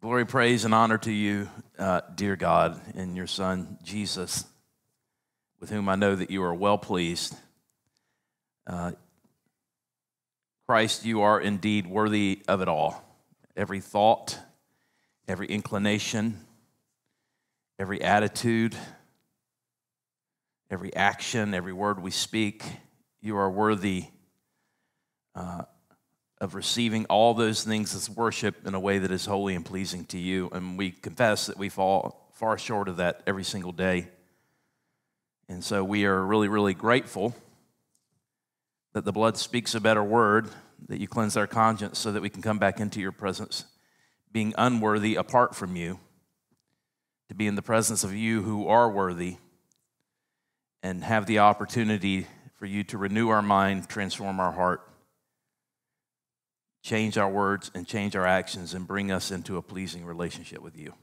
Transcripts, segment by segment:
Glory, praise, and honor to you, dear God, and your Son, Jesus, with whom I know that you are well pleased. Christ, you are indeed worthy of it all. Every thought, every inclination, every attitude, every action, every word we speak, you are worthy of receiving all those things as worship in a way that is holy and pleasing to you. And we confess that we fall far short of that every single day. And so we are really, really grateful that the blood speaks a better word, that you cleanse our conscience so that we can come back into your presence, being unworthy apart from you, to be in the presence of you who are worthy and have the opportunity for you to renew our mind, transform our heart, change our words and change our actions and bring us into a pleasing relationship with you.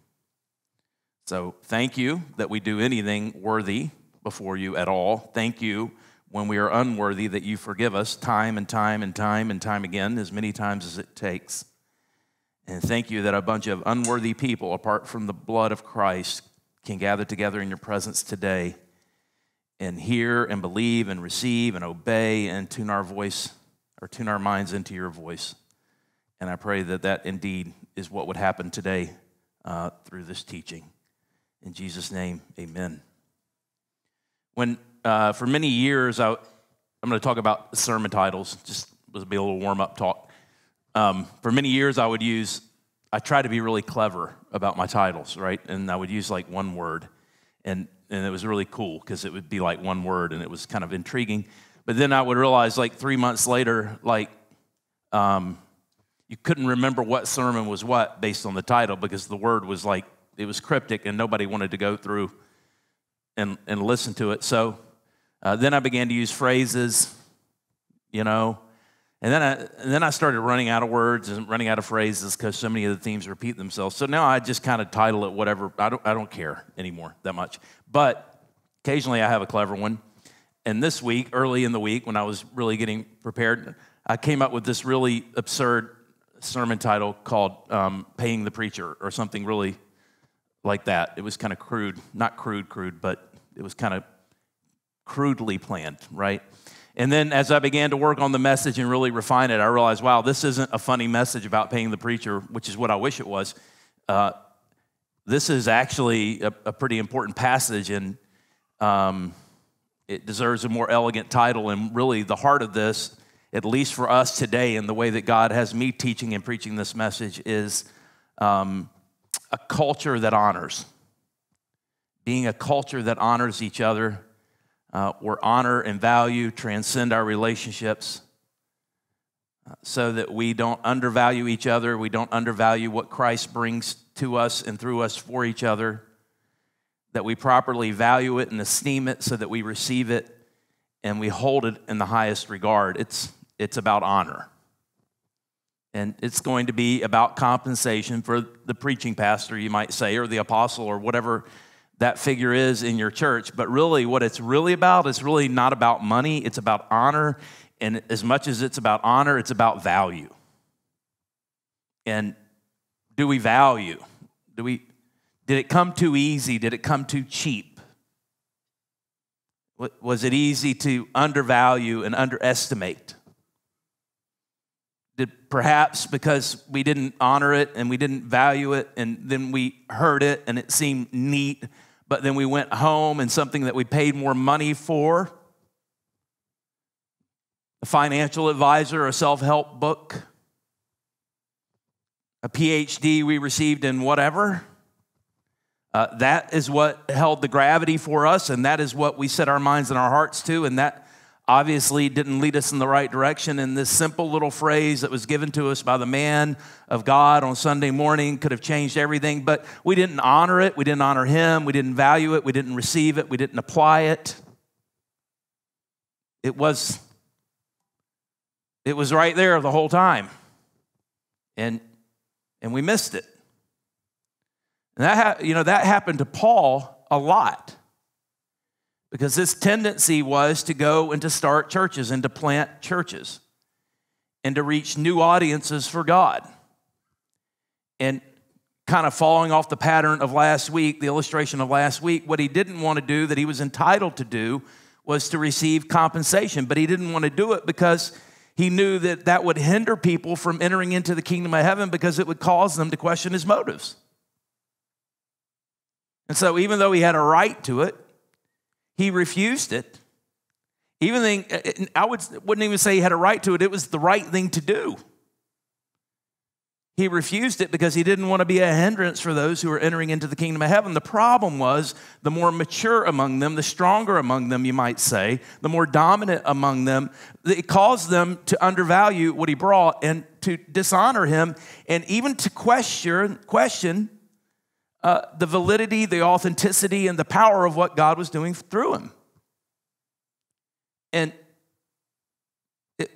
So thank you that we do anything worthy before you at all. Thank you when we are unworthy that you forgive us time and time and time and time again, as many times as it takes. And thank you that a bunch of unworthy people, apart from the blood of Christ, can gather together in your presence today and hear and believe and receive and obey and tune our voice or tune our minds into your voice. And I pray that that indeed is what would happen today through this teaching. In Jesus' name, amen. When for many years, I'm going to talk about sermon titles. Just will be a little warm-up talk. For many years, I try to be really clever about my titles, right? And I would use like one word, and it was really cool because it would be like one word, and it was kind of intriguing. But then I would realize like 3 months later, you couldn't remember what sermon was what based on the title because the word was like, it was cryptic and nobody wanted to go through and listen to it. So then I began to use phrases, and then I started running out of words and running out of phrases because so many of the themes repeat themselves. So now I just kind of title it whatever. I don't care anymore that much. But occasionally I have a clever one. And this week, early in the week, when I was really getting prepared, I came up with this really absurd sermon title called Paying the Preacher or something really like that. It was kind of crude, not crude, but it was kind of crudely planned, right? And then as I began to work on the message and really refine it, I realized, wow, this isn't a funny message about paying the preacher, which is what I wish it was. This is actually a pretty important passage, and it deserves a more elegant title. And really the heart of this, at least for us today, and the way that God has me teaching and preaching this message, is a culture that honors. Being a culture that honors each other, where honor and value transcend our relationships, so that we don't undervalue each other, we don't undervalue what Christ brings to us and through us for each other, that we properly value it and esteem it so that we receive it and we hold it in the highest regard. It's about honor. And it's going to be about compensation for the preaching pastor, you might say, or the apostle, or whatever that figure is in your church. But really, what it's really about is really not about money. It's about honor. And as much as it's about honor, it's about value. And do we value? Did it come too easy? Did it come too cheap? Was it easy to undervalue and underestimate? Did perhaps because we didn't honor it and we didn't value it, and then we heard it and it seemed neat, but then we went home and something that we paid more money for, a financial advisor, a self-help book, a PhD we received in whatever, that is what held the gravity for us, and that is what we set our minds and our hearts to, and that obviously didn't lead us in the right direction. And this simple little phrase that was given to us by the man of God on Sunday morning could have changed everything, but we didn't honor it. We didn't honor him. We didn't value it. We didn't receive it. We didn't apply it. It was right there the whole time, and we missed it. And that happened to Paul a lot. Because his tendency was to go and to start churches and to plant churches and to reach new audiences for God. And kind of following off the pattern of last week, the illustration of last week, what he didn't want to do that he was entitled to do was to receive compensation. But he didn't want to do it because he knew that that would hinder people from entering into the kingdom of heaven because it would cause them to question his motives. And so even though he had a right to it, he refused it. I wouldn't even say he had a right to it. It was the right thing to do. He refused it because he didn't want to be a hindrance for those who were entering into the kingdom of heaven. The problem was the more mature among them, the stronger among them, you might say, the more dominant among them, it caused them to undervalue what he brought and to dishonor him and even to question the validity, the authenticity, and the power of what God was doing through him. And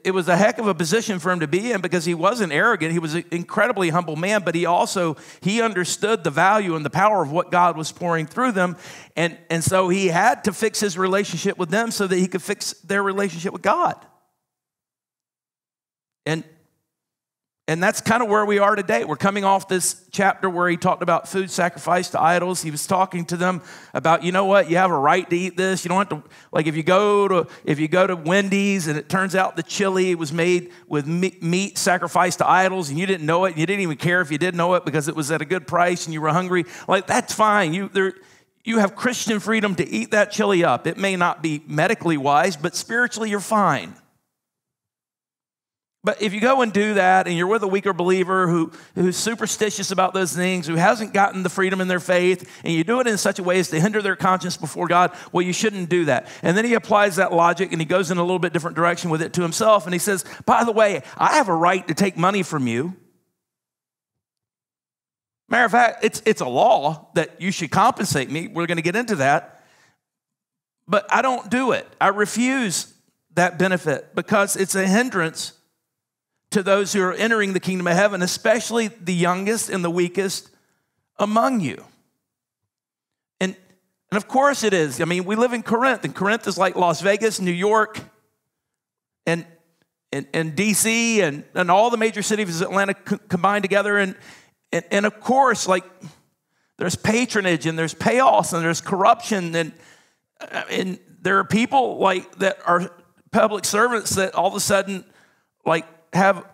it was a heck of a position for him to be in because he wasn't arrogant. He was an incredibly humble man, but he understood the value and the power of what God was pouring through them. And so he had to fix his relationship with them so that he could fix their relationship with God. And that's kind of where we are today. We're coming off this chapter where he talked about food sacrificed to idols. He was talking to them about, you know what, you have a right to eat this. You don't have to, like if you go to Wendy's and it turns out the chili was made with meat sacrificed to idols and you didn't know it, and you didn't even care if you did know it because it was at a good price and you were hungry, like that's fine. You have Christian freedom to eat that chili up. It may not be medically wise, but spiritually you're fine. But if you go and do that and you're with a weaker believer who's superstitious about those things, who hasn't gotten the freedom in their faith, and you do it in such a way as to hinder their conscience before God, well, you shouldn't do that. And then he applies that logic and he goes in a little bit different direction with it to himself. And he says, by the way, I have a right to take money from you. Matter of fact, it's a law that you should compensate me. We're going to get into that. But I don't do it. I refuse that benefit because it's a hindrance to those who are entering the kingdom of heaven, especially the youngest and the weakest among you. And of course it is. I mean, we live in Corinth, and Corinth is like Las Vegas, New York, and D.C., and all the major cities of Atlanta combined together. And of course, like, there's patronage, and there's chaos, and there's corruption, and there are people like that are public servants that all of a sudden, like, have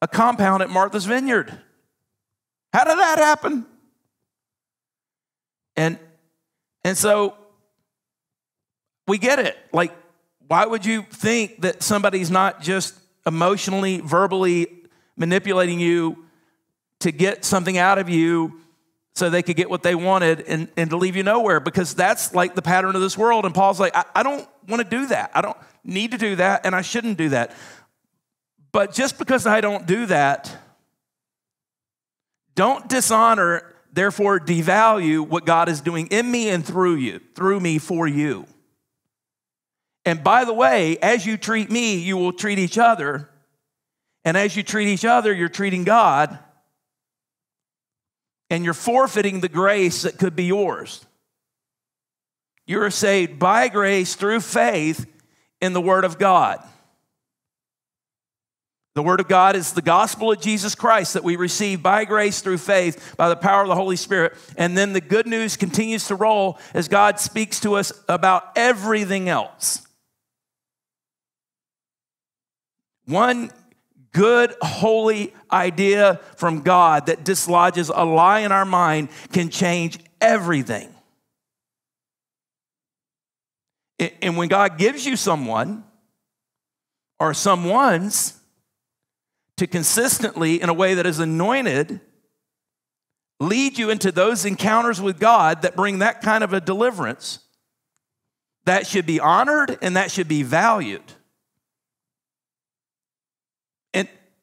a compound at Martha's Vineyard. How did that happen? And so we get it. Like, why would you think that somebody's not just emotionally, verbally manipulating you to get something out of you so they could get what they wanted and to leave you nowhere? Because that's like the pattern of this world. And Paul's like, I don't want to do that. I don't need to do that, and I shouldn't do that. But just because I don't do that, don't dishonor, therefore devalue what God is doing in me and through me for you. And by the way, as you treat me, you will treat each other. And as you treat each other, you're treating God. And you're forfeiting the grace that could be yours. You are saved by grace through faith in the Word of God. The Word of God is the gospel of Jesus Christ that we receive by grace through faith by the power of the Holy Spirit. And then the good news continues to roll as God speaks to us about everything else. One good, holy idea from God that dislodges a lie in our mind can change everything. And when God gives you someone or someone's to consistently, in a way that is anointed, lead you into those encounters with God that bring that kind of a deliverance, that should be honored and that should be valued.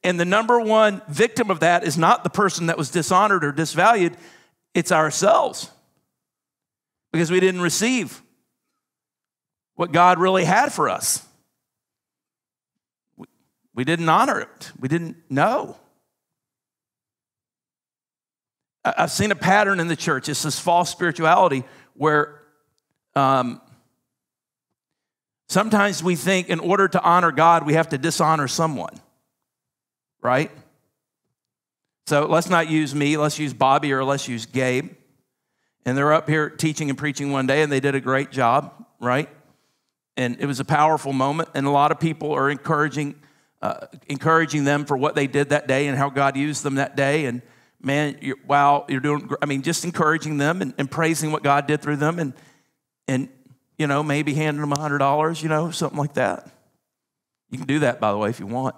And the number one victim of that is not the person that was dishonored or disvalued, it's ourselves. Because we didn't receive what God really had for us. We didn't honor it. We didn't know. I've seen a pattern in the church. It's this false spirituality where sometimes we think in order to honor God, we have to dishonor someone, right? So let's not use me, let's use Bobby or let's use Gabe. And they're up here teaching and preaching one day, and they did a great job, right? And it was a powerful moment, and a lot of people are encouraging them for what they did that day and how God used them that day. And man, you're doing, just encouraging them and praising what God did through them, and maybe handing them $100, something like that. You can do that, by the way, if you want.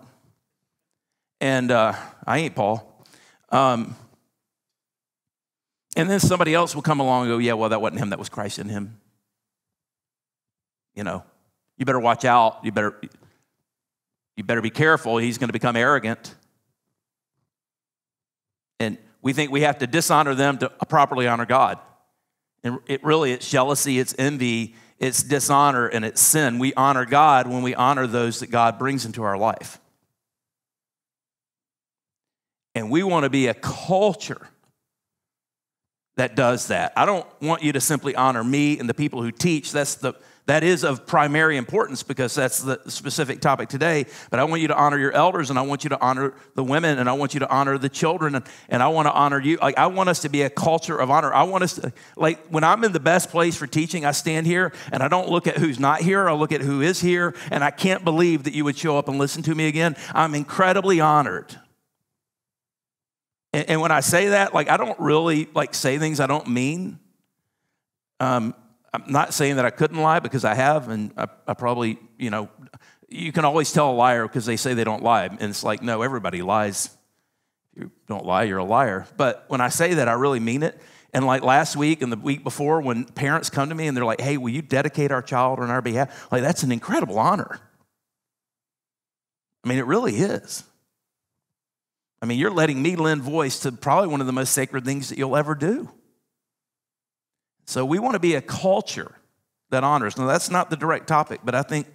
And I ain't Paul. And then somebody else will come along and go, yeah, well, that wasn't him, that was Christ in him. You better watch out. You better be careful. He's going to become arrogant. And we think we have to dishonor them to properly honor God. And it's jealousy, it's envy, it's dishonor, and it's sin. We honor God when we honor those that God brings into our life. And we want to be a culture that does that. I don't want you to simply honor me and the people who teach. That is of primary importance because that's the specific topic today. But I want you to honor your elders, and I want you to honor the women, and I want you to honor the children, and I want to honor you. I want us to be a culture of honor. I want us to, when I'm in the best place for teaching, I stand here, and I don't look at who's not here. I look at who is here, and I can't believe that you would show up and listen to me again. I'm incredibly honored. And when I say that, I don't really say things I don't mean. I'm not saying that I couldn't lie because I have, and I probably, you can always tell a liar because they say they don't lie. And it's no, everybody lies. If you don't lie, you're a liar. But when I say that, I really mean it. And last week and the week before, when parents come to me and they're like, hey, will you dedicate our child on our behalf? That's an incredible honor. It really is. You're letting me lend voice to probably one of the most sacred things that you'll ever do. So we want to be a culture that honors. Now, that's not the direct topic, but I think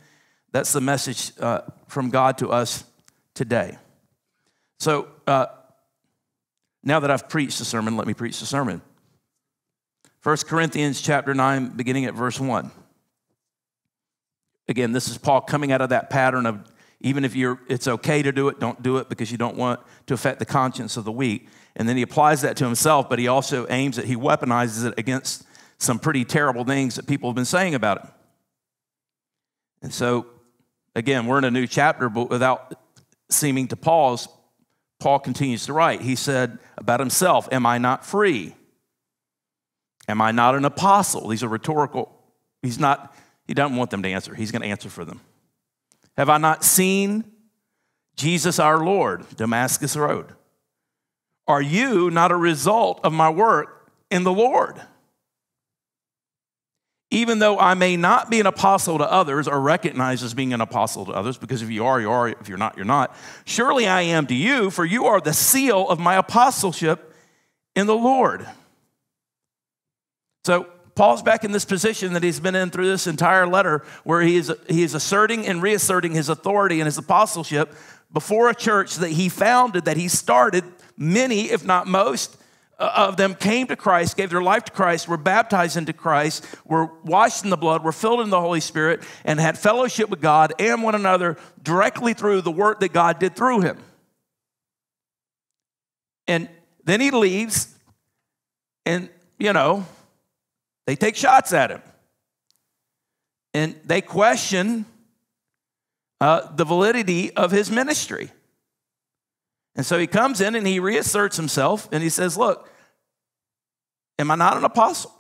that's the message from God to us today. So now that I've preached the sermon, let me preach the sermon. 1 Corinthians chapter 9, beginning at verse 1. Again, this is Paul coming out of that pattern of even if it's okay to do it, don't do it because you don't want to affect the conscience of the weak. And then he applies that to himself, but he also he weaponizes it against some pretty terrible things that people have been saying about him. And so, again, we're in a new chapter, but without seeming to pause, Paul continues to write. He said about himself, am I not free? Am I not an apostle? These are rhetorical. He doesn't want them to answer. He's going to answer for them. Have I not seen Jesus our Lord, Damascus Road? Are you not a result of my work in the Lord? Even though I may not be an apostle to others or recognized as being an apostle to others, because if you are, you are. If you're not, you're not. Surely I am to you, for you are the seal of my apostleship in the Lord. So Paul's back in this position that he's been in through this entire letter where he is asserting and reasserting his authority and his apostleship before a church that he founded, that he started. Many, if not most, of them came to Christ, gave their life to Christ, were baptized into Christ, were washed in the blood, were filled in the Holy Spirit, and had fellowship with God and one another directly through the work that God did through him. And then he leaves, and, they take shots at him. And they question the validity of his ministry. And so he comes in and he reasserts himself and he says, look, am I not an apostle?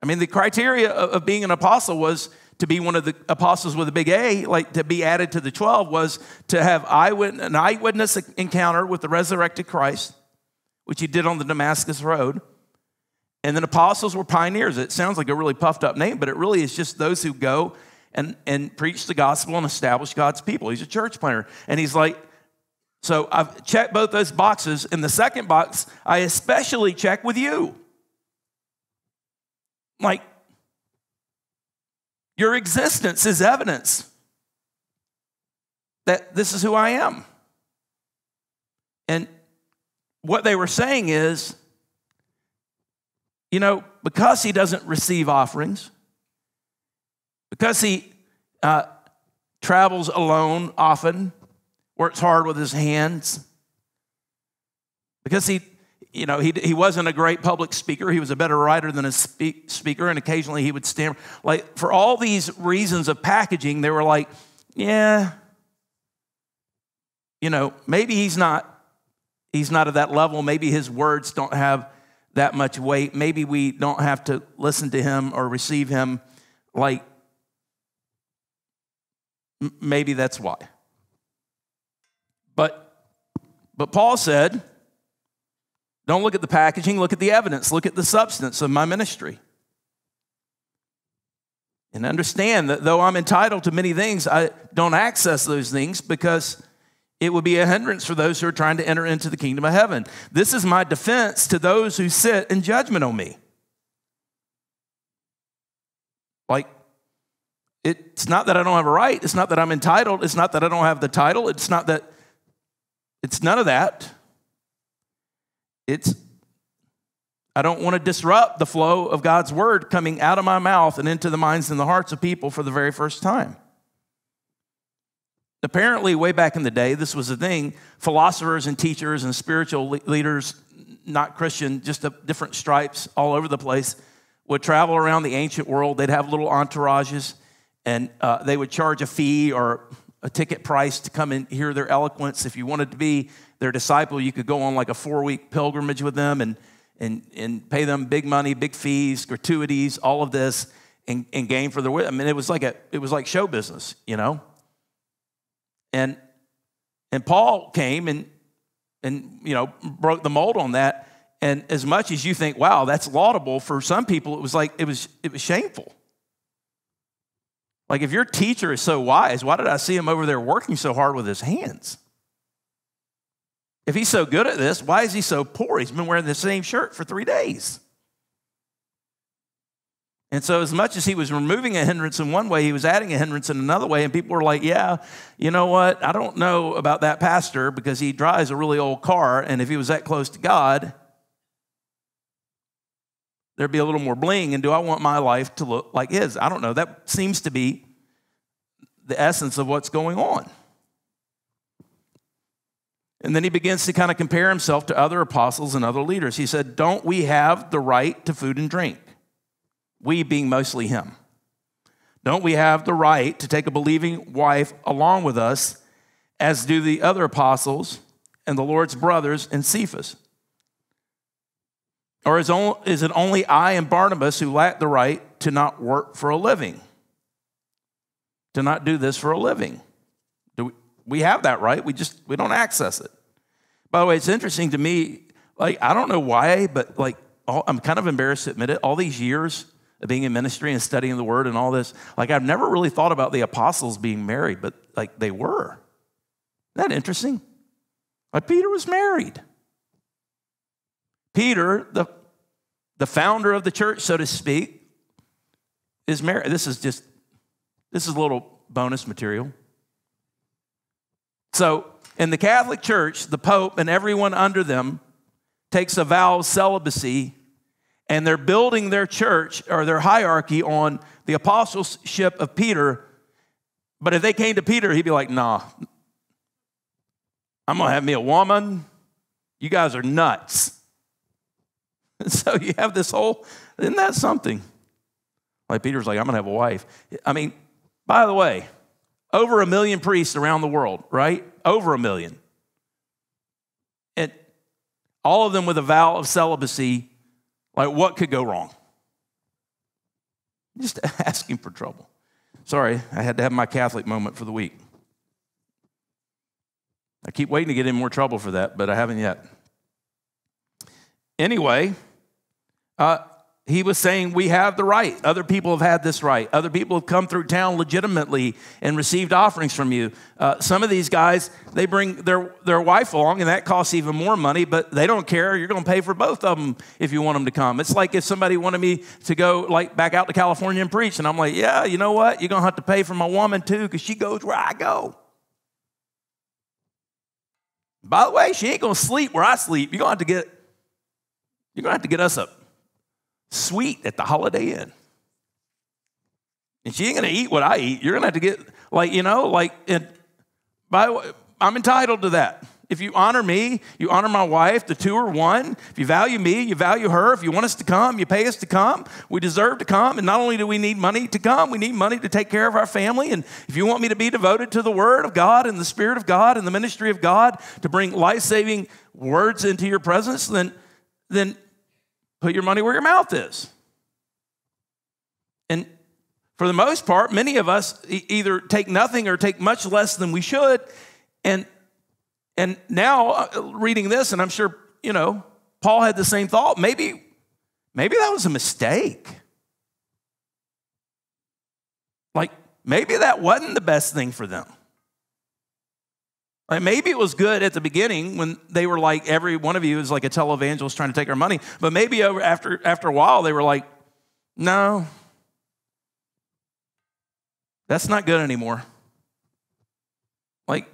The criteria of being an apostle was to be one of the apostles with a big A, to be added to the 12, was to have an eyewitness encounter with the resurrected Christ, which he did on the Damascus Road. And then apostles were pioneers. It sounds like a really puffed up name, but it really is just those who go and preach the gospel and establish God's people. He's a church planter. And he's like, so I've checked both those boxes. In the second box, I especially check with you. Your existence is evidence that this is who I am. And what they were saying is, because he doesn't receive offerings, because he travels alone often, works hard with his hands, because he wasn't a great public speaker. He was a better writer than a speaker, and occasionally he would stammer. Like, for all these reasons of packaging, they were like, yeah, maybe he's not at that level. Maybe his words don't have that much weight. Maybe we don't have to listen to him or receive him. Like, maybe that's why. But Paul said, don't look at the packaging, look at the evidence, look at the substance of my ministry. And understand that though I'm entitled to many things, I don't access those things because it would be a hindrance for those who are trying to enter into the kingdom of heaven. This is my defense to those who sit in judgment on me. Like, it's not that I don't have a right. It's not that I'm entitled. It's not that I don't have the title. It's none of that. I don't want to disrupt the flow of God's word coming out of my mouth and into the minds and the hearts of people for the very first time. Apparently, way back in the day, this was a thing. Philosophers and teachers and spiritual leaders, not Christian, just different stripes all over the place, would travel around the ancient world. They'd have little entourages, and they would charge a fee or a ticket price to come and hear their eloquence. If you wanted to be their disciple, you could go on like a 4-week pilgrimage with them and pay them big money, big fees, gratuities, all of this, and gain for their wit. I mean, it was like show business, And Paul came and broke the mold on that. And as much as you think, wow, that's laudable, for some people it was shameful. Like, if your teacher is so wise, why did I see him over there working so hard with his hands? If he's so good at this, why is he so poor? He's been wearing the same shirt for 3 days. And so as much as he was removing a hindrance in one way, he was adding a hindrance in another way. And people were like, yeah, you know what? I don't know about that pastor because he drives a really old car. And if he was that close to God, there'd be a little more bling. And do I want my life to look like his? I don't know. That seems to be the essence of what's going on. And then he begins to kind of compare himself to other apostles and other leaders. He said, don't we have the right to food and drink? We being mostly him. Don't we have the right to take a believing wife along with us, as do the other apostles and the Lord's brothers and Cephas? Or is it only I and Barnabas who lack the right to not work for a living? To not do this for a living? We have that right, we don't access it. By the way, it's interesting to me, like, I don't know why, but like, I'm kind of embarrassed to admit it, all these years of being in ministry and studying the word and all this, like, I've never really thought about the apostles being married, but like, they were. Isn't that interesting? Like, Peter was married. Peter, the founder of the church, so to speak, is married. This is a little bonus material. So in the Catholic Church, the Pope and everyone under them takes a vow of celibacy, and they're building their church or their hierarchy on the apostleship of Peter. But if they came to Peter, he'd be like, nah, I'm going to have me a woman. You guys are nuts. And so you have this whole, isn't that something? Like, Peter's like, I'm going to have a wife. I mean, by the way, over 1 million priests around the world, right? Over 1 million. And all of them with a vow of celibacy. Like, what could go wrong? Just asking for trouble. Sorry, I had to have my Catholic moment for the week. I keep waiting to get in more trouble for that, but I haven't yet. Anyway, he was saying we have the right. Other people have had this right. Other people have come through town legitimately and received offerings from you. Some of these guys, they bring their wife along, and that costs even more money, but they don't care. You're going to pay for both of them if you want them to come. It's like if somebody wanted me to go like back out to California and preach, and I'm like, yeah, you know what? You're going to have to pay for my woman too because she goes where I go. By the way, she ain't going to sleep where I sleep. You're going to have to get us a suite at the Holiday Inn. And she ain't going to eat what I eat. You're going to have to get, and by the way, I'm entitled to that. If you honor me, you honor my wife. The two are one. If you value me, you value her. If you want us to come, you pay us to come. We deserve to come. And not only do we need money to come, we need money to take care of our family. And if you want me to be devoted to the Word of God and the Spirit of God and the ministry of God to bring life-saving words into your presence, then put your money where your mouth is. And for the most part, many of us either take nothing or take much less than we should. And now reading this, and I'm sure, Paul had the same thought. Maybe that was a mistake. Like, maybe that wasn't the best thing for them. Like, maybe it was good at the beginning when they were like, every one of you is like a televangelist trying to take our money. But maybe after a while, they were like, no, that's not good anymore. Like,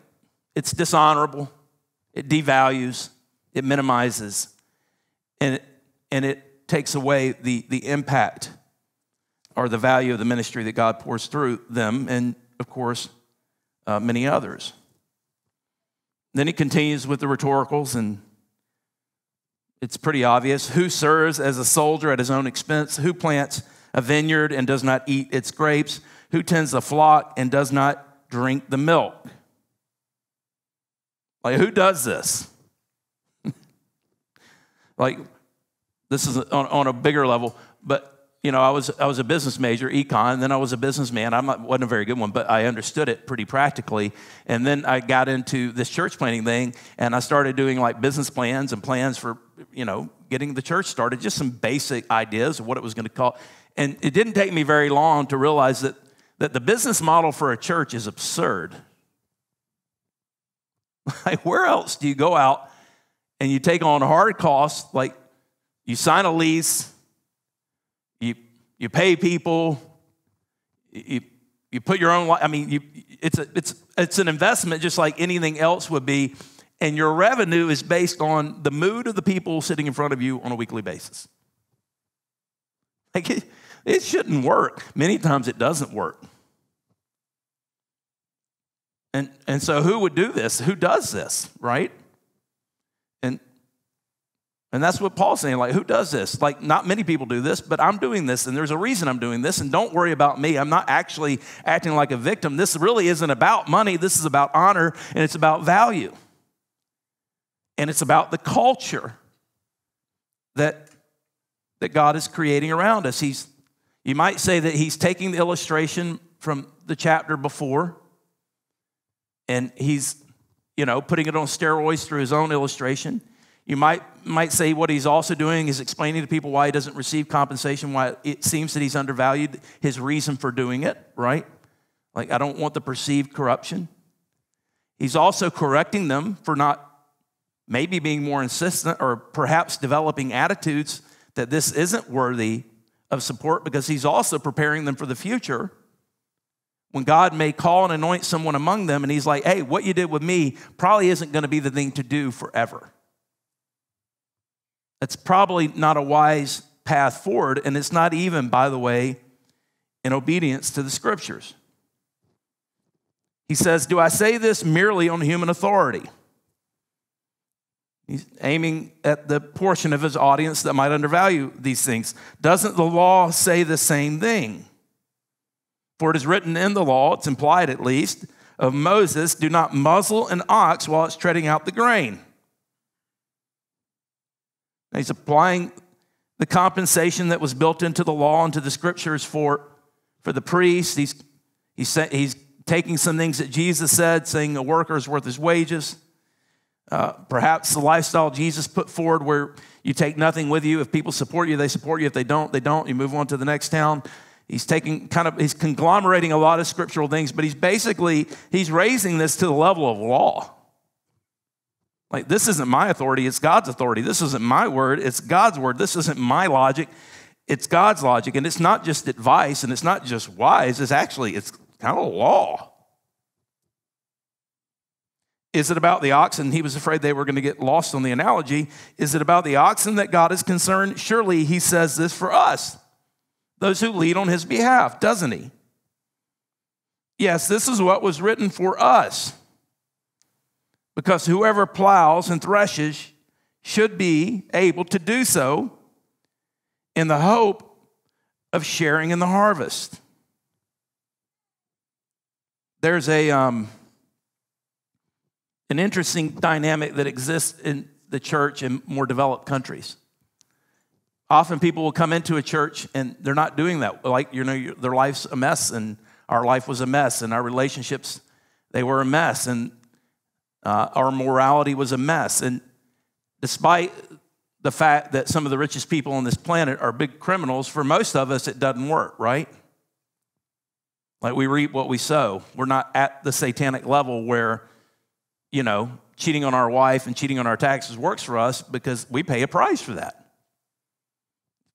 it's dishonorable, it devalues, it minimizes, and it takes away the impact or the value of the ministry that God pours through them and, of course, many others. Then he continues with the rhetoricals, and it's pretty obvious. Who serves as a soldier at his own expense? Who plants a vineyard and does not eat its grapes? Who tends the flock and does not drink the milk? Like, who does this? Like, this is on a bigger level, but, I was a business major, econ, and then I was a businessman. Wasn't a very good one, but I understood it pretty practically. And then I got into this church planting thing, and I started doing like business plans and plans for, getting the church started, just some basic ideas of what it was going to cost. And it didn't take me very long to realize that the business model for a church is absurd. Like, where else do you go out and you take on hard costs, like you sign a lease, you pay people, you put your own, it's an investment just like anything else would be, and your revenue is based on the mood of the people sitting in front of you on a weekly basis. Like, it shouldn't work. Many times it doesn't work. And so who would do this? Who does this, right? And that's what Paul's saying, like, who does this? Like, not many people do this, but I'm doing this, and there's a reason I'm doing this, and don't worry about me. I'm not actually acting like a victim. This really isn't about money. This is about honor, and it's about value. And it's about the culture that God is creating around us. You might say that he's taking the illustration from the chapter before, and he's, putting it on steroids through his own illustration. You might say what he's also doing is explaining to people why he doesn't receive compensation, why it seems that he's undervalued, his reason for doing it, right? Like, I don't want the perceived corruption. He's also correcting them for not maybe being more insistent or perhaps developing attitudes that this isn't worthy of support, because he's also preparing them for the future when God may call and anoint someone among them, and he's like, hey, what you did with me probably isn't going to be the thing to do forever. It's probably not a wise path forward, and it's not even, by the way, in obedience to the Scriptures. He says, do I say this merely on human authority? He's aiming at the portion of his audience that might undervalue these things. Doesn't the law say the same thing? For it is written in the law, it's implied at least, of Moses, do not muzzle an ox while it's treading out the grain. Now, he's applying the compensation that was built into the law and to the Scriptures for the priest. He's taking some things that Jesus said, saying a worker is worth his wages. Perhaps the lifestyle Jesus put forward where you take nothing with you. If people support you, they support you. If they don't, they don't. You move on to the next town. He's he's conglomerating a lot of scriptural things, but he's raising this to the level of law. Like, this isn't my authority, it's God's authority. This isn't my word, it's God's word. This isn't my logic, it's God's logic. And it's not just advice, and it's not just wise, it's kind of law. Is it about the oxen? He was afraid they were going to get lost on the analogy. Is it about the oxen that God is concerned? Surely he says this for us, those who lead on his behalf, doesn't he? Yes, this is what was written for us, because whoever plows and threshes should be able to do so in the hope of sharing in the harvest. There's an interesting dynamic that exists in the church in more developed countries. Often people will come into a church and they're not doing that. Like, their life's a mess, and our life was a mess, and our relationships, they were a mess, and our morality was a mess. And despite the fact that some of the richest people on this planet are big criminals, for most of us, it doesn't work, right? Like, we reap what we sow. We're not at the satanic level where, cheating on our wife and cheating on our taxes works for us, because we pay a price for that.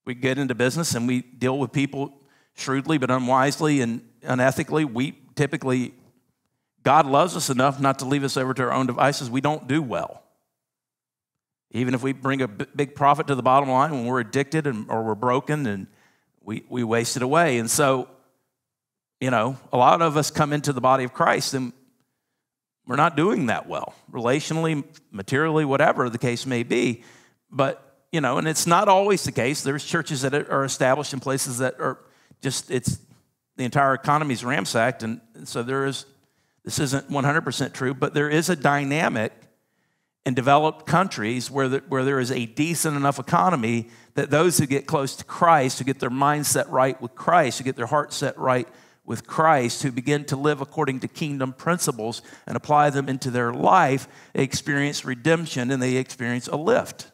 We get into business and we deal with people shrewdly but unwisely and unethically. We typically, God loves us enough not to leave us over to our own devices. We don't do well. Even if we bring a big profit to the bottom line, when we're addicted or we're broken, and we waste it away. And so, a lot of us come into the body of Christ and we're not doing that well, relationally, materially, whatever the case may be. But, and it's not always the case. There's churches that are established in places that are just, the entire economy's ramsacked. And so this isn't 100% true, but there is a dynamic in developed countries where there is a decent enough economy that those who get close to Christ, who get their mindset right with Christ, who get their heart set right with Christ, who begin to live according to kingdom principles and apply them into their life, they experience redemption and they experience a lift.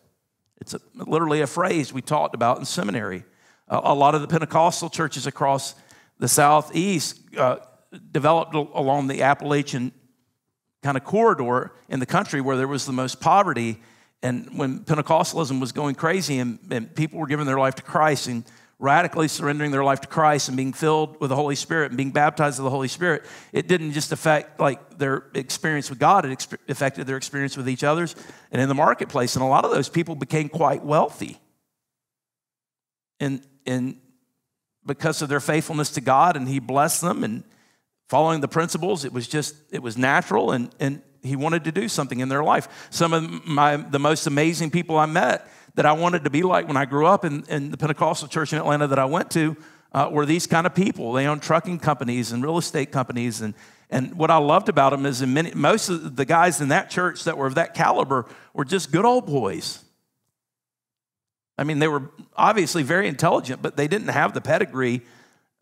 It's literally a phrase we talked about in seminary. A lot of the Pentecostal churches across the Southeast developed along the Appalachian kind of corridor in the country where there was the most poverty. And when Pentecostalism was going crazy and people were giving their life to Christ and radically surrendering their life to Christ and being filled with the Holy Spirit and being baptized with the Holy Spirit, it didn't just affect their experience with God, it affected their experience with each other and in the marketplace. And a lot of those people became quite wealthy. And because of their faithfulness to God, and He blessed them, and following the principles, it was natural, and He wanted to do something in their life. Some of the most amazing people I met that I wanted to be like when I grew up in the Pentecostal church in Atlanta that I went to were these kind of people. They owned trucking companies and real estate companies. And what I loved about them is most of the guys in that church that were of that caliber were just good old boys. I mean, they were obviously very intelligent, but they didn't have the pedigree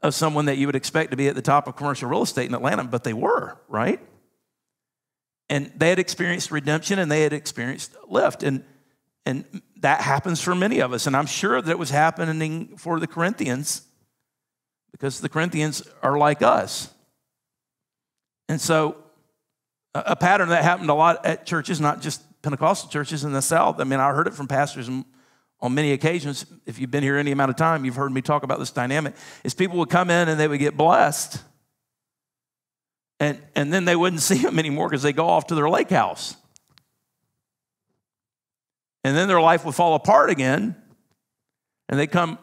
of someone that you would expect to be at the top of commercial real estate in Atlanta, but they were, right? And they had experienced redemption and they had experienced lift. And that happens for many of us. And I'm sure that it was happening for the Corinthians because the Corinthians are like us. And so a pattern that happened a lot at churches, not just Pentecostal churches in the South. I mean, I heard it from pastors on many occasions. If you've been here any amount of time, you've heard me talk about this dynamic, is people would come in and they would get blessed. And then they wouldn't see them anymore because they go off to their lake house. And then their life would fall apart again, and they come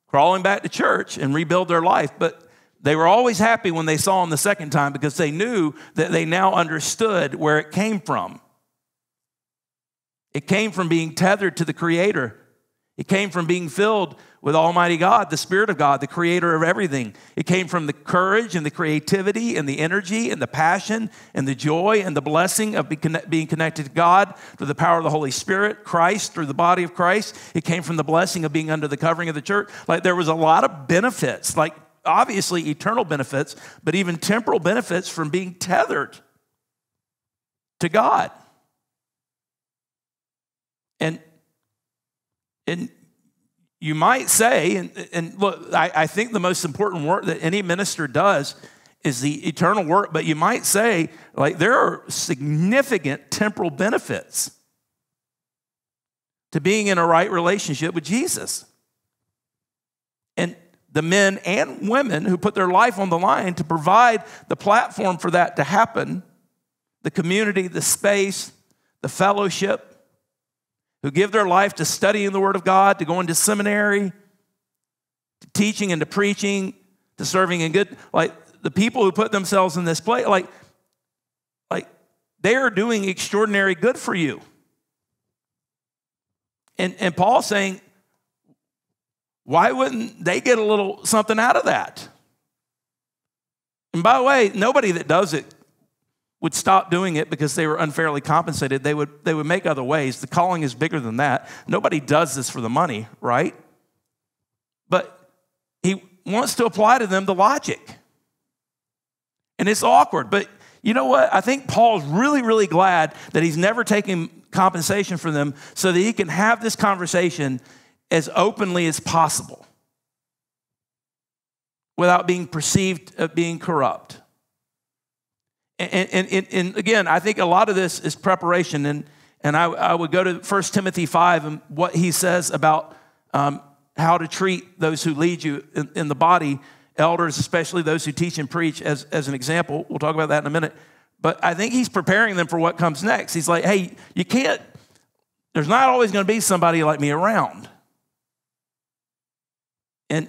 crawling back to church and rebuild their life. But they were always happy when they saw them the second time because they knew that they now understood where it came from. It came from being tethered to the Creator. It came from being filled with Almighty God, the Spirit of God, the Creator of everything. It came from the courage and the creativity and the energy and the passion and the joy and the blessing of being connected to God through the power of the Holy Spirit, Christ, through the body of Christ. It came from the blessing of being under the covering of the church. There was a lot of benefits, obviously eternal benefits, but even temporal benefits from being tethered to God. And you might say, and look, I think the most important work that any minister does is the eternal work, but you might say, there are significant temporal benefits to being in a right relationship with Jesus. And the men and women who put their life on the line to provide the platform for that to happen, the community, the space, the fellowship, who give their life to studying the Word of God, to going to seminary, to teaching and to preaching, to serving in good, the people who put themselves in this place, they are doing extraordinary good for you. And Paul's saying, why wouldn't they get a little something out of that? And by the way, nobody that does it would stop doing it because they were unfairly compensated. They would make other ways. The calling is bigger than that. Nobody does this for the money, right? But he wants to apply to them the logic. And it's awkward. But you know what? I think Paul's really, really glad that he's never taken compensation for them so that he can have this conversation as openly as possible without being perceived of being corrupt. And again, I think a lot of this is preparation. And I would go to 1 Timothy 5 and what he says about how to treat those who lead you in the body, elders, especially those who teach and preach, as an example. We'll talk about that in a minute. But I think he's preparing them for what comes next. He's like, hey, there's not always going to be somebody like me around. And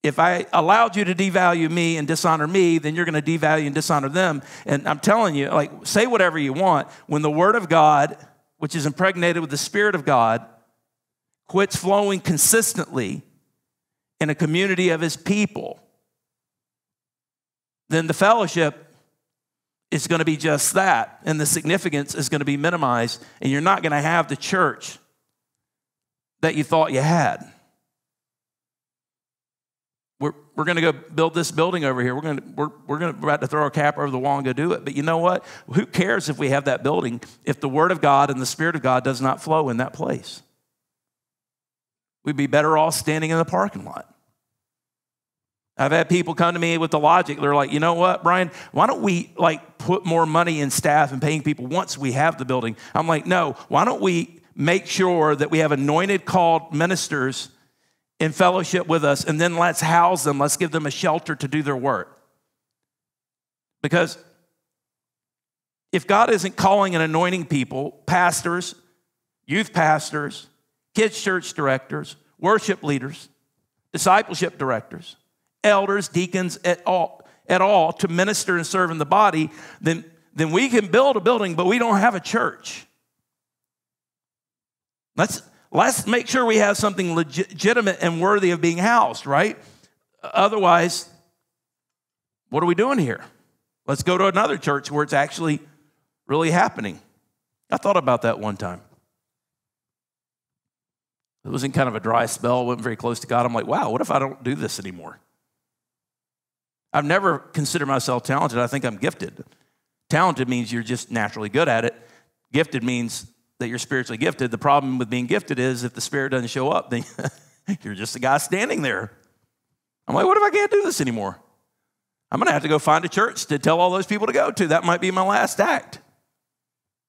if I allowed you to devalue me and dishonor me, then you're going to devalue and dishonor them. And I'm telling you, like, say whatever you want. When the word of God, which is impregnated with the Spirit of God, quits flowing consistently in a community of his people, then the fellowship is going to be just that. And the significance is going to be minimized. And you're not going to have the church that you thought you had. We're going to go build this building over here. We're about to throw our cap over the wall and go do it. But you know what? Who cares if we have that building if the Word of God and the Spirit of God does not flow in that place? We'd be better off standing in the parking lot. I've had people come to me with the logic. They're like, you know what, Bryan? Why don't we put more money in staff and paying people once we have the building? I'm like, no. Why don't we make sure that we have anointed, called ministers in fellowship with us, and then let's house them. Let's give them a shelter to do their work. Because if God isn't calling and anointing people, pastors, youth pastors, kids church directors, worship leaders, discipleship directors, elders, deacons, at all to minister and serve in the body, then we can build a building, but we don't have a church. Let's make sure we have something legitimate and worthy of being housed, right? Otherwise, what are we doing here? Let's go to another church where it's actually really happening. I thought about that one time. It was in kind of a dry spell, wasn't very close to God. I'm like, wow, what if I don't do this anymore? I've never considered myself talented. I think I'm gifted. Talented means you're just naturally good at it. Gifted means that you're spiritually gifted. The problem with being gifted is if the Spirit doesn't show up, then you're just a guy standing there. I'm like, what if I can't do this anymore? I'm going to have to go find a church to tell all those people to go to. That might be my last act.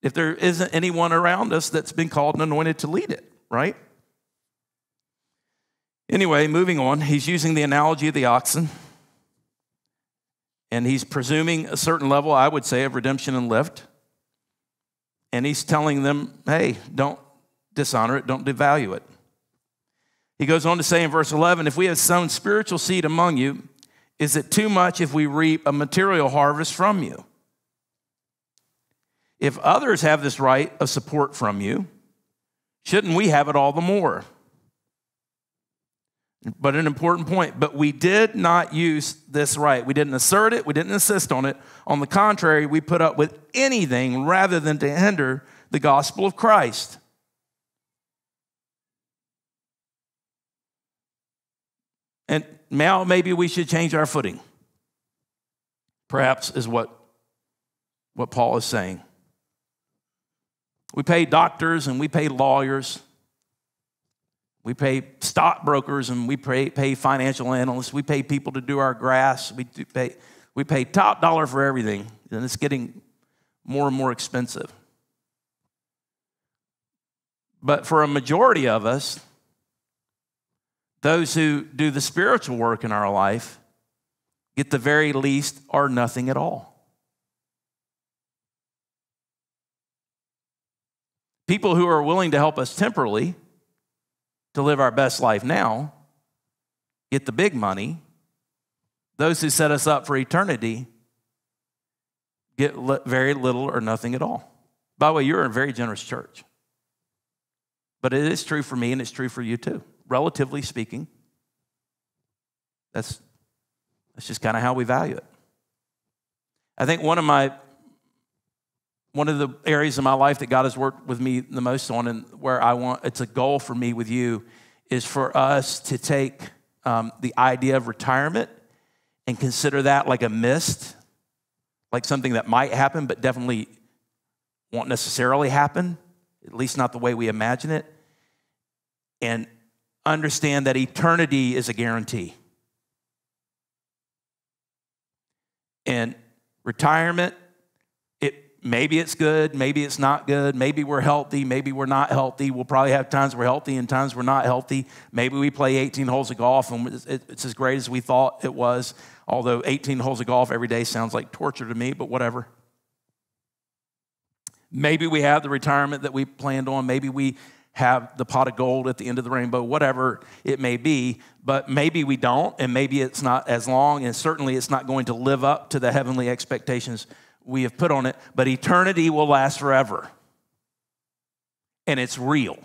If there isn't anyone around us that's been called and anointed to lead it, right? Anyway, moving on. He's using the analogy of the oxen. And he's presuming a certain level, I would say, of redemption and lift. And he's telling them, hey, don't dishonor it, don't devalue it. He goes on to say in verse 11, if we have sown spiritual seed among you, is it too much if we reap a material harvest from you? If others have this right of support from you, shouldn't we have it all the more? But an important point, but we did not use this right. We didn't assert it. We didn't insist on it. On the contrary, we put up with anything rather than to hinder the gospel of Christ. And now maybe we should change our footing. Perhaps is what Paul is saying. We pay doctors and we pay lawyers. We pay stockbrokers and we pay financial analysts. We pay people to do our grass. We pay top dollar for everything, and it's getting more and more expensive. But for a majority of us, those who do the spiritual work in our life get the very least or nothing at all. People who are willing to help us temporarily to live our best life now get the big money. Those who set us up for eternity get very little or nothing at all. By the way, you're a very generous church. But it is true for me, and it's true for you too. Relatively speaking, that's just kind of how we value it. I think one of the areas of my life that God has worked with me the most on, and where it's a goal for me with you, is for us to take the idea of retirement and consider that like a mist, like something that might happen, but definitely won't necessarily happen, at least not the way we imagine it, and understand that eternity is a guarantee. And retirement, maybe it's good, maybe it's not good, maybe we're healthy, maybe we're not healthy. We'll probably have times we're healthy and times we're not healthy. Maybe we play 18 holes of golf and it's as great as we thought it was, although 18 holes of golf every day sounds like torture to me, but whatever. Maybe we have the retirement that we planned on. Maybe we have the pot of gold at the end of the rainbow, whatever it may be, but maybe we don't, and maybe it's not as long, and certainly it's not going to live up to the heavenly expectations we have put on it, but eternity will last forever, and it's real.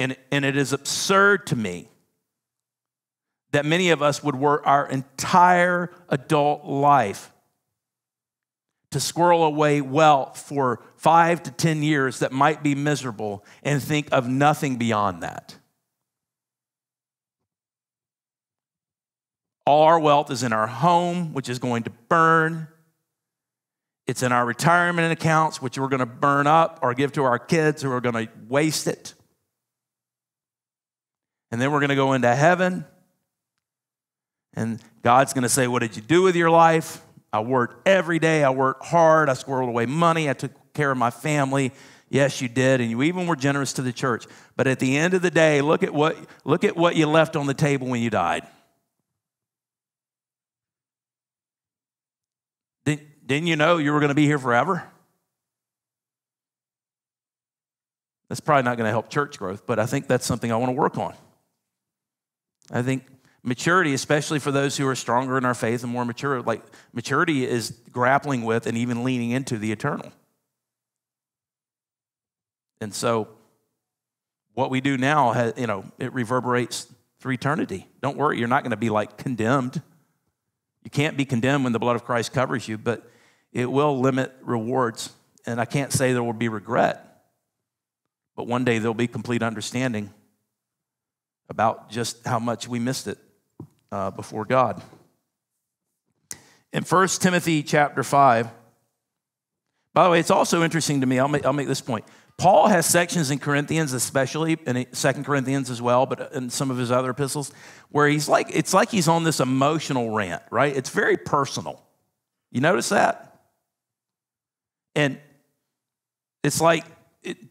And it is absurd to me that many of us would work our entire adult life to squirrel away wealth for 5 to 10 years that might be miserable and think of nothing beyond that. All our wealth is in our home, which is going to burn. It's in our retirement accounts, which we're going to burn up or give to our kids who are going to waste it. And then we're going to go into heaven, and God's going to say, what did you do with your life? I worked every day. I worked hard. I squirreled away money. I took care of my family. Yes, you did, and you even were generous to the church. But at the end of the day, look at what you left on the table when you died. Didn't you know you were going to be here forever? That's probably not going to help church growth, but I think that's something I want to work on. I think maturity, especially for those who are stronger in our faith and more mature, like maturity is grappling with and even leaning into the eternal. And so what we do now, it reverberates through eternity. Don't worry, you're not going to be like condemned. You can't be condemned when the blood of Christ covers you, but it will limit rewards. And I can't say there will be regret, but one day there'll be complete understanding about just how much we missed it before God. In 1 Timothy chapter 5, by the way, it's also interesting to me, I'll make this point. Paul has sections in Corinthians especially, and 2 Corinthians as well, but in some of his other epistles, where it's like he's on this emotional rant, right? It's very personal. You notice that? And it's like,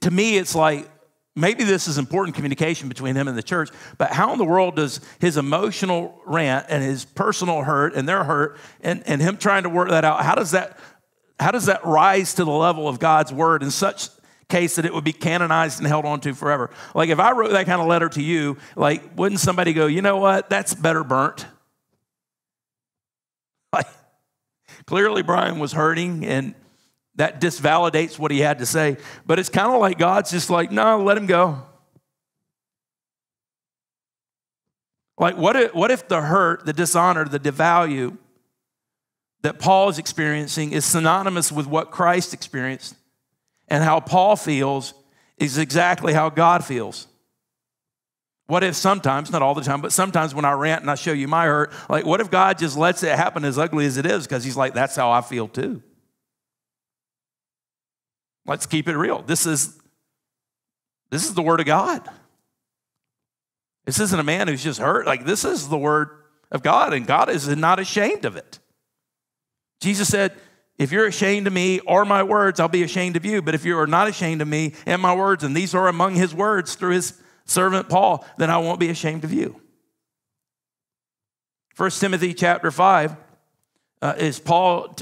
to me, it's like, maybe this is important communication between him and the church, but how in the world does his emotional rant and his personal hurt and their hurt and him trying to work that out, how does that rise to the level of God's word in such case that it would be canonized and held on to forever? Like if I wrote that kind of letter to you, like wouldn't somebody go, you know what, that's better burnt? Like clearly Bryan was hurting and that disvalidates what he had to say. But it's kind of like God's just like, no, let him go. Like what if the hurt, the dishonor, the devalue that Paul is experiencing is synonymous with what Christ experienced, and how Paul feels is exactly how God feels? What if sometimes, not all the time, but sometimes when I rant and I show you my hurt, like what if God just lets it happen as ugly as it is because he's like, that's how I feel too? Let's keep it real. This is the word of God. This isn't a man who's just hurt. Like this is the word of God, and God is not ashamed of it. Jesus said, if you're ashamed of me or my words, I'll be ashamed of you. But if you are not ashamed of me and my words, and these are among his words through his servant Paul, then I won't be ashamed of you. 1 Timothy chapter 5 is Paul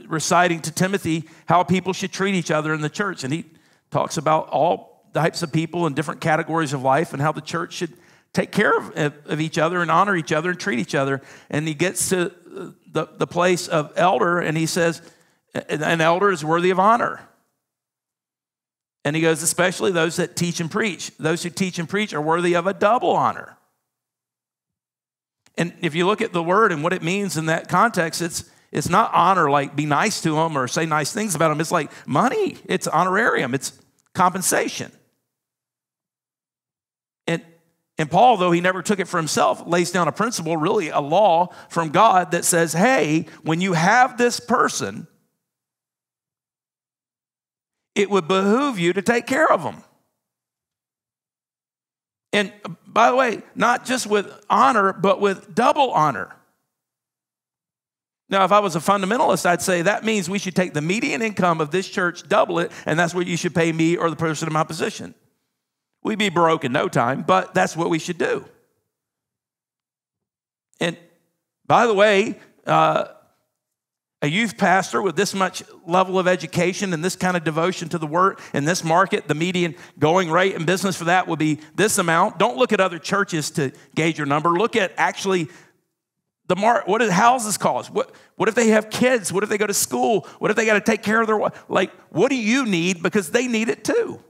reciting to Timothy how people should treat each other in the church. And he talks about all types of people in different categories of life and how the church should take care of each other and honor each other and treat each other. And he gets to the place of elder, and he says, an elder is worthy of honor. And he goes, especially those that teach and preach. Those who teach and preach are worthy of a double honor. And if you look at the word and what it means in that context, it's not honor like be nice to them or say nice things about them. It's like money. It's honorarium. It's compensation. And Paul, though he never took it for himself, lays down a principle, really a law from God that says, hey, when you have this person, it would behoove you to take care of them. And by the way, not just with honor, but with double honor. Now, if I was a fundamentalist, I'd say that means we should take the median income of this church, double it, and that's what you should pay me or the person in my position. We'd be broke in no time, but that's what we should do. And by the way, a youth pastor with this much level of education and this kind of devotion to the word in this market, the median going rate in business for that would be this amount. Don't look at other churches to gauge your number. Look at actually what do houses cost? What if they have kids? What if they go to school? What if they got to take care of their wife? Like, what do you need? Because they need it too.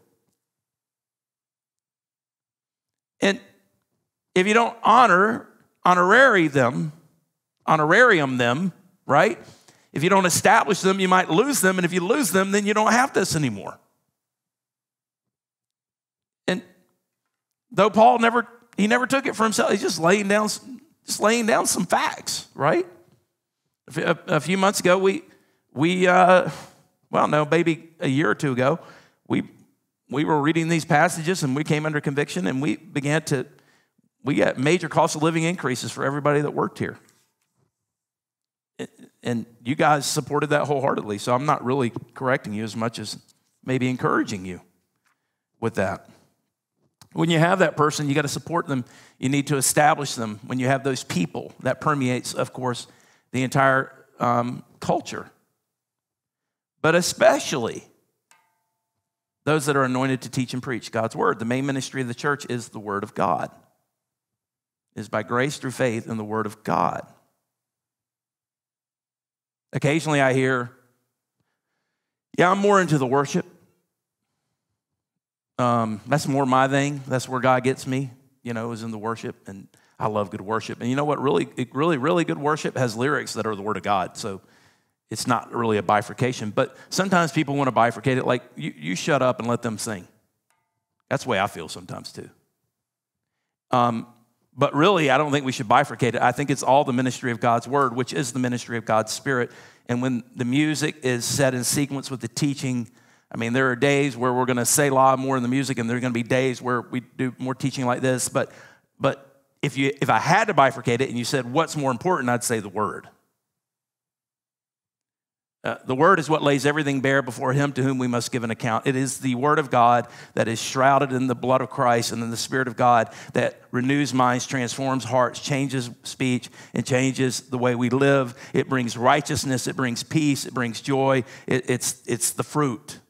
And if you don't honorarium them, right? If you don't establish them, you might lose them. And if you lose them, then you don't have this anymore. And though Paul never took it for himself, he's just laying down some facts, right? A few months ago, maybe a year or two ago, we were reading these passages and we came under conviction and we got major cost of living increases for everybody that worked here. And you guys supported that wholeheartedly, so I'm not really correcting you as much as maybe encouraging you with that. When you have that person, you got to support them. You need to establish them. When you have those people, that permeates, of course, the entire culture. But especially those that are anointed to teach and preach God's word. The main ministry of the church is the word of God. It is by grace through faith in the word of God. Occasionally I hear, I'm more into the worship. That's more my thing. That's where God gets me, is in the worship. And I love good worship. And you know what? Really good worship has lyrics that are the word of God. So it's not really a bifurcation. But sometimes people want to bifurcate it like, you shut up and let them sing. That's the way I feel sometimes too. But really, I don't think we should bifurcate it. I think it's all the ministry of God's word, which is the ministry of God's spirit. And when the music is set in sequence with the teaching, there are days where we're going to say a lot more in the music, and there are going to be days where we do more teaching like this. But if I had to bifurcate it and you said, what's more important, I'd say the word. The word is what lays everything bare before him to whom we must give an account. It is the word of God that is shrouded in the blood of Christ and in the Spirit of God that renews minds, transforms hearts, changes speech, and changes the way we live. It brings righteousness. It brings peace. It brings joy. It's the fruit.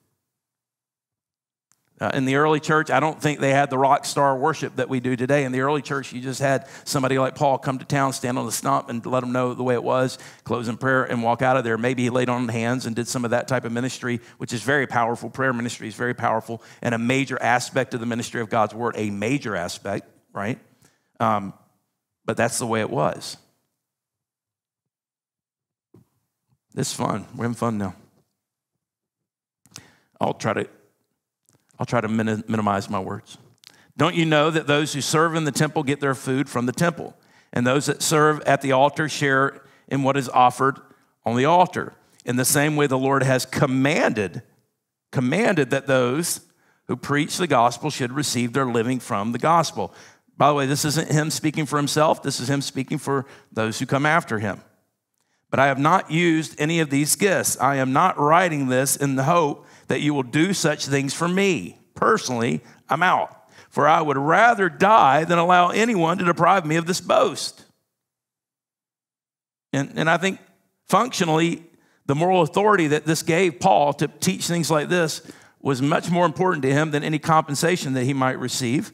In the early church, I don't think they had the rock star worship that we do today. In the early church, you just had somebody like Paul come to town, stand on the stump, and let them know the way it was, close in prayer, and walk out of there. Maybe he laid on hands and did some of that type of ministry, which is very powerful. Prayer ministry is very powerful and a major aspect of the ministry of God's word, a major aspect, right? But that's the way it was. This is fun. We're having fun now. I'll try to minimize my words. Don't you know that those who serve in the temple get their food from the temple, and those that serve at the altar share in what is offered on the altar? In the same way, the Lord has commanded that those who preach the gospel should receive their living from the gospel. By the way, this isn't him speaking for himself. This is him speaking for those who come after him. But I have not used any of these gifts. I am not writing this in the hope that you will do such things for me. Personally, I'm out. For I would rather die than allow anyone to deprive me of this boast. And I think functionally, the moral authority that this gave Paul to teach things like this was much more important to him than any compensation that he might receive.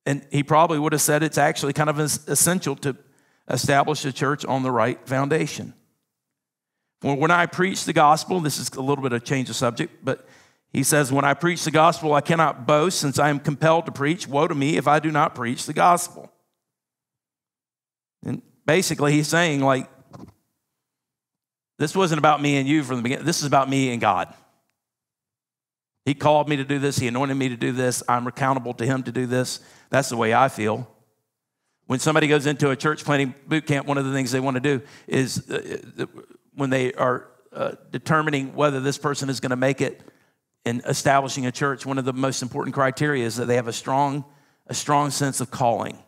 And he probably would have said it's actually kind of essential to establish a church on the right foundation. When I preach the gospel, this is a little bit of a change of subject, but he says, when I preach the gospel, I cannot boast since I am compelled to preach. Woe to me if I do not preach the gospel. And basically he's saying, like, this wasn't about me and you from the beginning. This is about me and God. He called me to do this. He anointed me to do this. I'm accountable to him to do this. That's the way I feel. When somebody goes into a church planting boot camp, one of the things they want to do is when they are determining whether this person is going to make it in establishing a church, one of the most important criteria is that they have a strong sense of calling.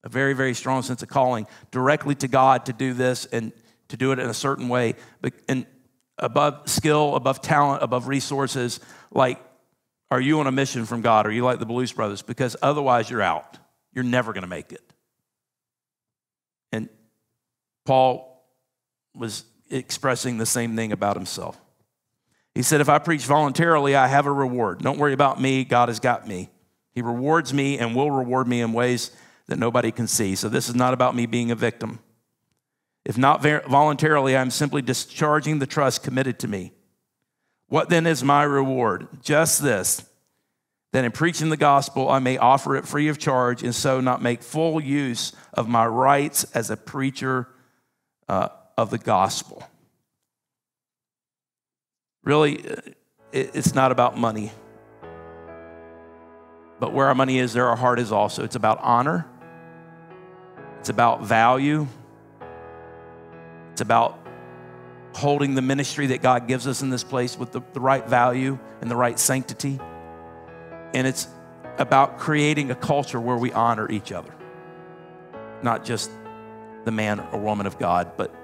A very, very strong sense of calling directly to God to do this and to do it in a certain way. And above skill, above talent, above resources, like, are you on a mission from God? Are you like the Blues Brothers? Because otherwise you're out. You're never going to make it. And Paul was expressing the same thing about himself. He said, if I preach voluntarily, I have a reward. Don't worry about me. God has got me. He rewards me and will reward me in ways that nobody can see. So this is not about me being a victim. If not voluntarily, I'm simply discharging the trust committed to me. What then is my reward? Just this, that in preaching the gospel, I may offer it free of charge and so not make full use of my rights as a preacher of the gospel. Really, it's not about money. But where our money is, there our heart is also. It's about honor. It's about value. It's about holding the ministry that God gives us in this place with the right value and the right sanctity. And it's about creating a culture where we honor each other. Not just the man or woman of God, but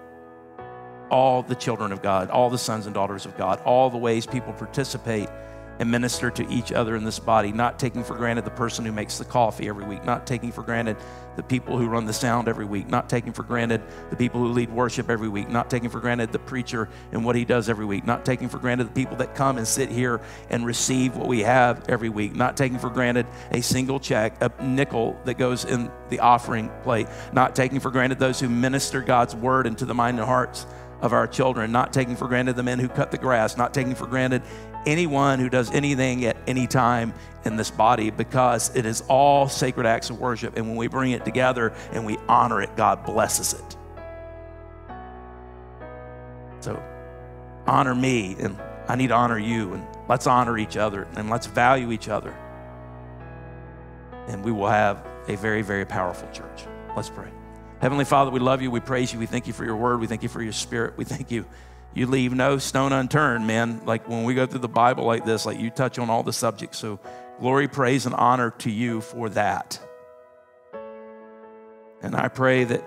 all the children of God, all the sons and daughters of God, all the ways people participate and minister to each other in this body, not taking for granted the person who makes the coffee every week, not taking for granted the people who run the sound every week, not taking for granted the people who lead worship every week, not taking for granted the preacher and what he does every week, not taking for granted the people that come and sit here and receive what we have every week, not taking for granted a single check, a nickel that goes in the offering plate, not taking for granted those who minister God's word into the mind and hearts of our children, not taking for granted the men who cut the grass, not taking for granted anyone who does anything at any time in this body, because it is all sacred acts of worship. And when we bring it together and we honor it, God blesses it. So honor me, and I need to honor you, and let's honor each other, and let's value each other. And we will have a very, very powerful church. Let's pray. Heavenly Father, we love you. We praise you. We thank you for your word. We thank you for your spirit. We thank you. You leave no stone unturned, man. Like when we go through the Bible like this, like you touch on all the subjects. So glory, praise, and honor to you for that. And I pray that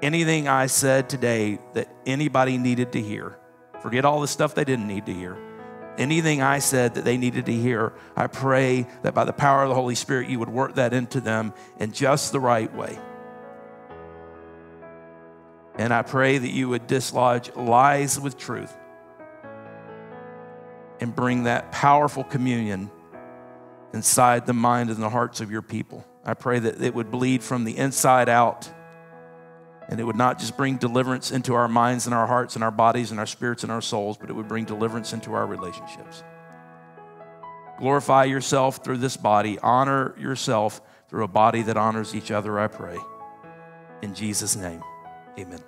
anything I said today that anybody needed to hear, forget all the stuff they didn't need to hear. Anything I said that they needed to hear, I pray that by the power of the Holy Spirit, you would work that into them in just the right way. And I pray that you would dislodge lies with truth and bring that powerful communion inside the mind and the hearts of your people. I pray that it would bleed from the inside out, and it would not just bring deliverance into our minds and our hearts and our bodies and our spirits and our souls, but it would bring deliverance into our relationships. Glorify yourself through this body. Honor yourself through a body that honors each other, I pray. In Jesus' name, amen.